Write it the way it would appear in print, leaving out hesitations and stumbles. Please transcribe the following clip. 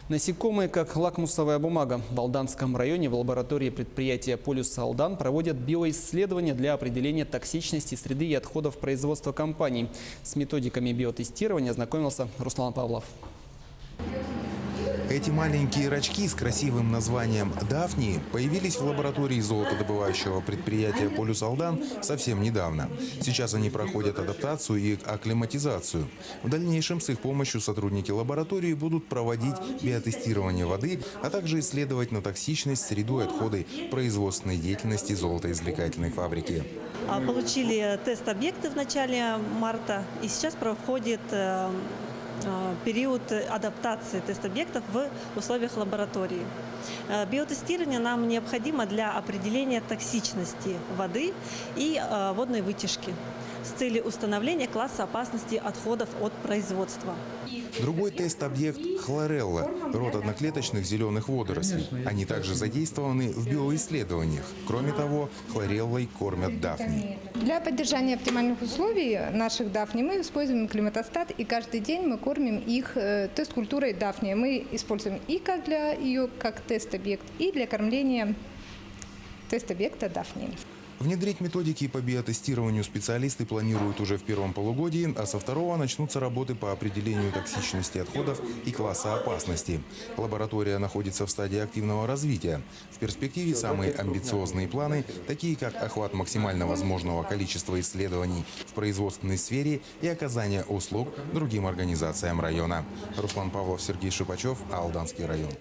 Насекомые, как лакмусовая бумага. В Алданском районе в лаборатории предприятия «Полюс Алдан» проводят биоисследования для определения токсичности среды и отходов производства компаний. С методиками биотестирования ознакомился Руслан Павлов. Эти маленькие рачки с красивым названием «Дафни» появились в лаборатории золотодобывающего предприятия «Полюс Алдан» совсем недавно. Сейчас они проходят адаптацию и акклиматизацию. В дальнейшем с их помощью сотрудники лаборатории будут проводить биотестирование воды, а также исследовать на токсичность среду и отходы производственной деятельности золотоизвлекательной фабрики. Получили тест-объекты в начале марта, и сейчас проходит период адаптации тест-объектов в условиях лаборатории. Биотестирование нам необходимо для определения токсичности воды и водной вытяжки с целью установления класса опасности отходов от производства. Другой тест-объект – хлорелла – род одноклеточных зеленых водорослей. Они также задействованы в биоисследованиях. Кроме того, хлореллой кормят дафни. Для поддержания оптимальных условий наших дафни мы используем климатостат, и каждый день мы кормим их тест-культурой дафни. Мы используем и как для ее как тест-объект, и для кормления тест-объекта дафни. Внедрить методики по биотестированию специалисты планируют уже в первом полугодии, а со второго начнутся работы по определению токсичности отходов и класса опасности. Лаборатория находится в стадии активного развития. В перспективе самые амбициозные планы, такие как охват максимально возможного количества исследований в производственной сфере и оказание услуг другим организациям района. Руслан Павлов, Сергей Шипачев, Алданский район.